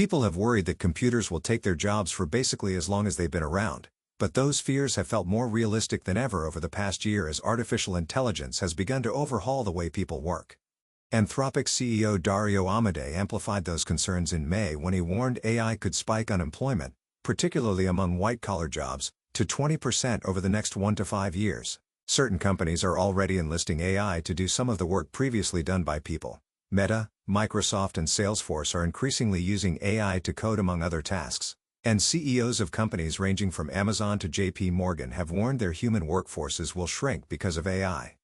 People have worried that computers will take their jobs for basically as long as they've been around, but those fears have felt more realistic than ever over the past year as artificial intelligence has begun to overhaul the way people work. Anthropic's CEO Dario Amodei amplified those concerns in May when he warned AI could spike unemployment, particularly among white-collar jobs, to 20% over the next 1 to 5 years. Certain companies are already enlisting AI to do some of the work previously done by people. Meta, Microsoft and Salesforce are increasingly using AI to code among other tasks. And CEOs of companies ranging from Amazon to JP Morgan have warned their human workforces will shrink because of AI.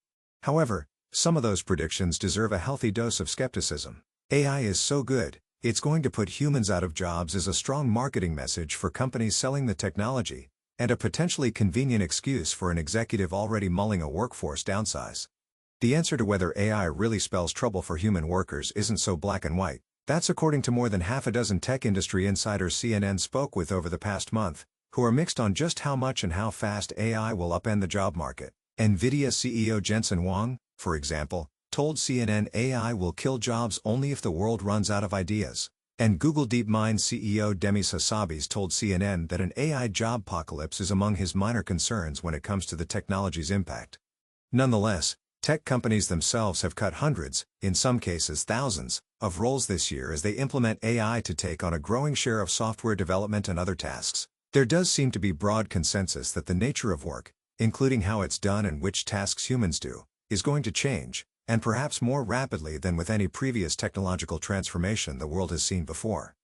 However, some of those predictions deserve a healthy dose of skepticism. AI is so good, it's going to put humans out of jobs is a strong marketing message for companies selling the technology, and a potentially convenient excuse for an executive already mulling a workforce downsize. The answer to whether AI really spells trouble for human workers isn't so black and white. That's according to more than half a dozen tech industry insiders CNN spoke with over the past month, who are mixed on just how much and how fast AI will upend the job market. NVIDIA CEO Jensen Huang, for example, told CNN AI will kill jobs only if the world runs out of ideas. And Google DeepMind CEO Demis Hassabis told CNN that an AI job apocalypse is among his minor concerns when it comes to the technology's impact. Nonetheless, tech companies themselves have cut hundreds, in some cases thousands, of roles this year as they implement AI to take on a growing share of software development and other tasks. There does seem to be broad consensus that the nature of work, including how it's done and which tasks humans do, is going to change, and perhaps more rapidly than with any previous technological transformation the world has seen before.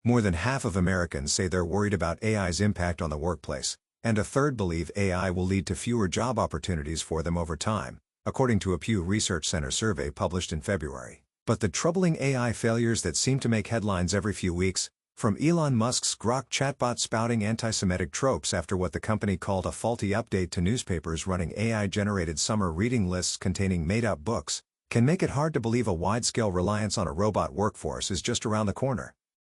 More than half of Americans say they're worried about AI's impact on the workplace, and a third believe AI will lead to fewer job opportunities for them over time, according to a Pew Research Center survey published in February. But the troubling AI failures that seem to make headlines every few weeks, from Elon Musk's Grok chatbot spouting anti-Semitic tropes after what the company called a faulty update to newspapers running AI-generated summer reading lists containing made-up books, can make it hard to believe a wide-scale reliance on a robot workforce is just around the corner.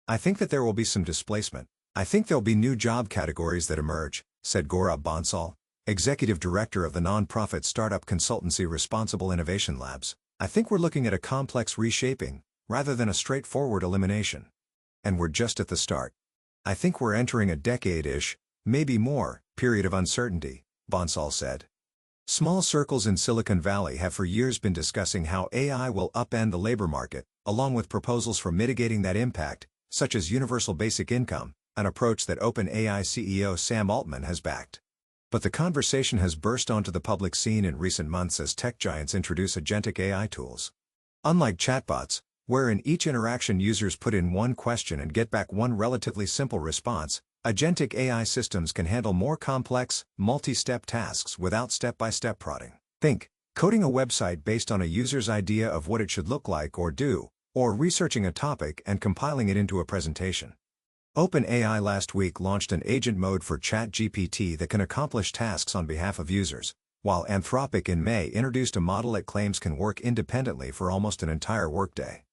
I think that there will be some displacement. I think there'll be new job categories that emerge, said Gaurav Bansal, executive director of the non-profit startup consultancy Responsible Innovation Labs. I think we're looking at a complex reshaping, rather than a straightforward elimination. And we're just at the start. I think we're entering a decade-ish, maybe more, period of uncertainty, Bansal said. Small circles in Silicon Valley have for years been discussing how AI will upend the labor market, along with proposals for mitigating that impact, such as universal basic income, an approach that OpenAI CEO Sam Altman has backed. But the conversation has burst onto the public scene in recent months as tech giants introduce agentic AI tools. Unlike chatbots, where in each interaction users put in one question and get back one relatively simple response, agentic AI systems can handle more complex, multi-step tasks without step-by-step prodding. Think, coding a website based on a user's idea of what it should look like or do, or researching a topic and compiling it into a presentation. OpenAI last week launched an agent mode for ChatGPT that can accomplish tasks on behalf of users, while Anthropic in May introduced a model it claims can work independently for almost an entire workday.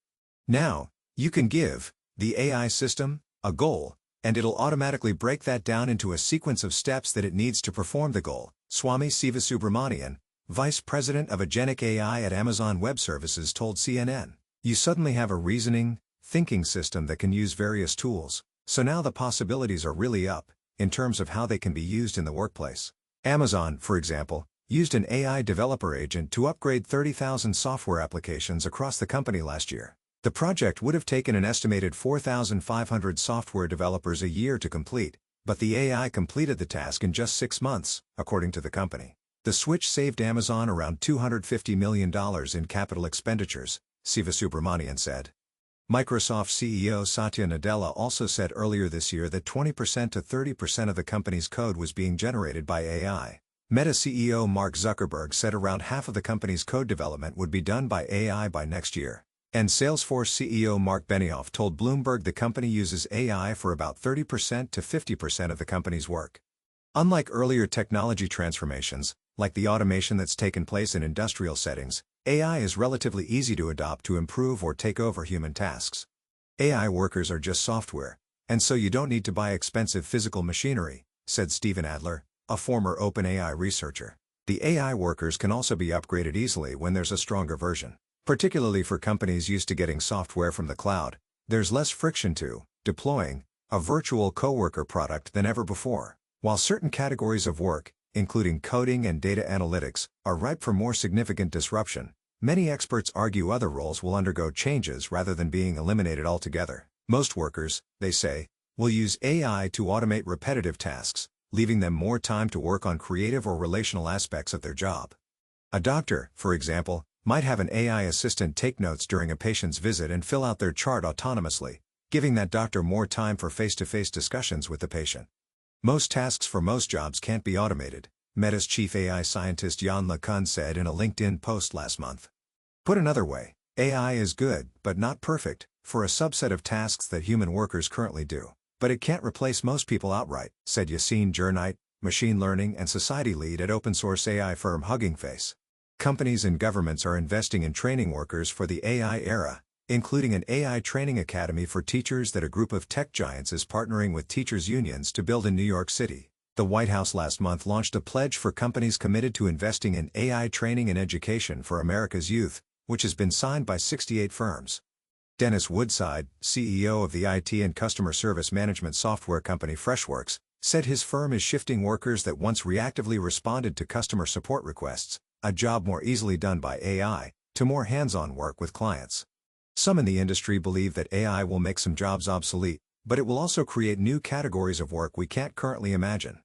Now, you can give the AI system a goal, and it'll automatically break that down into a sequence of steps that it needs to perform the goal, Swami Sivasubramanian, vice president of agentic AI at Amazon Web Services told CNN. You suddenly have a reasoning, thinking system that can use various tools. So now the possibilities are really up, in terms of how they can be used in the workplace. Amazon, for example, used an AI developer agent to upgrade 30,000 software applications across the company last year. The project would have taken an estimated 4,500 software developers a year to complete, but the AI completed the task in just 6 months, according to the company. The switch saved Amazon around $250 million in capital expenditures, Sivasubramanian said. Microsoft CEO Satya Nadella also said earlier this year that 20% to 30% of the company's code was being generated by AI. Meta CEO Mark Zuckerberg said around half of the company's code development would be done by AI by next year. And Salesforce CEO Mark Benioff told Bloomberg the company uses AI for about 30% to 50% of the company's work. Unlike earlier technology transformations, like the automation that's taken place in industrial settings, AI is relatively easy to adopt to improve or take over human tasks. AI workers are just software, and so you don't need to buy expensive physical machinery, said Stephen Adler, a former OpenAI researcher. The AI workers can also be upgraded easily when there's a stronger version. Particularly for companies used to getting software from the cloud, There's less friction to deploying a virtual coworker product than ever before. While certain categories of work, including coding and data analytics, are ripe for more significant disruption, many experts argue other roles will undergo changes rather than being eliminated altogether. Most workers, they say, will use AI to automate repetitive tasks, leaving them more time to work on creative or relational aspects of their job. A doctor, for example, might have an AI assistant take notes during a patient's visit and fill out their chart autonomously, giving that doctor more time for face-to-face discussions with the patient. Most tasks for most jobs can't be automated, Meta's chief AI scientist Jan LeCun said in a LinkedIn post last month. Put another way, AI is good, but not perfect, for a subset of tasks that human workers currently do. But it can't replace most people outright, said Yassine Jernite, machine learning and society lead at open-source AI firm Hugging Face. Companies and governments are investing in training workers for the AI era, including an AI training academy for teachers that a group of tech giants is partnering with teachers' unions to build in New York City. The White House last month launched a pledge for companies committed to investing in AI training and education for America's youth, which has been signed by 68 firms. Dennis Woodside, CEO of the IT and customer service management software company Freshworks, said his firm is shifting workers that once reactively responded to customer support requests, a job more easily done by AI, to more hands-on work with clients. Some in the industry believe that AI will make some jobs obsolete, but it will also create new categories of work we can't currently imagine.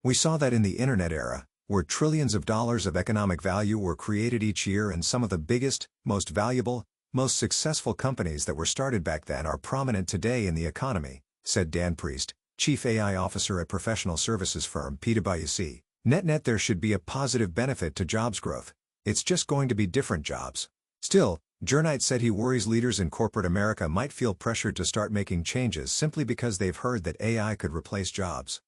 We saw that in the internet era, where trillions of dollars of economic value were created each year, and some of the biggest, most valuable, most successful companies that were started back then are prominent today in the economy, said Dan Priest, chief AI officer at professional services firm PwC. Net-net, there should be a positive benefit to jobs growth. It's just going to be different jobs. Still, Jernite said he worries leaders in corporate America might feel pressured to start making changes simply because they've heard that AI could replace jobs.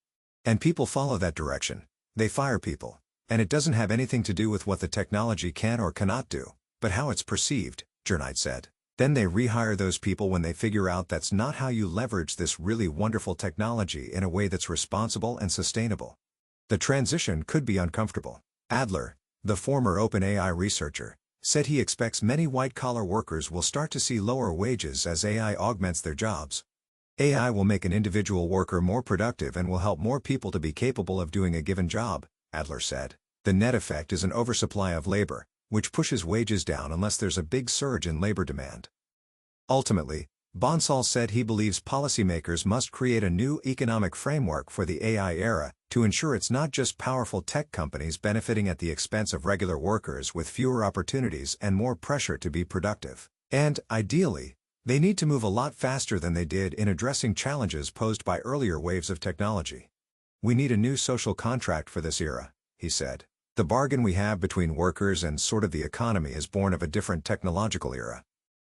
And people follow that direction. They fire people. And it doesn't have anything to do with what the technology can or cannot do, but how it's perceived, Jernite said. Then they rehire those people when they figure out that's not how you leverage this really wonderful technology in a way that's responsible and sustainable. The transition could be uncomfortable. Adler, the former OpenAI researcher, said he expects many white-collar workers will start to see lower wages as AI augments their jobs. AI will make an individual worker more productive and will help more people to be capable of doing a given job, Adler said. The net effect is an oversupply of labor, which pushes wages down unless there's a big surge in labor demand. Ultimately, Bonsall said he believes policymakers must create a new economic framework for the AI era to ensure it's not just powerful tech companies benefiting at the expense of regular workers with fewer opportunities and more pressure to be productive. And, ideally, they need to move a lot faster than they did in addressing challenges posed by earlier waves of technology. We need a new social contract for this era, he said. The bargain we have between workers and sort of the economy is born of a different technological era.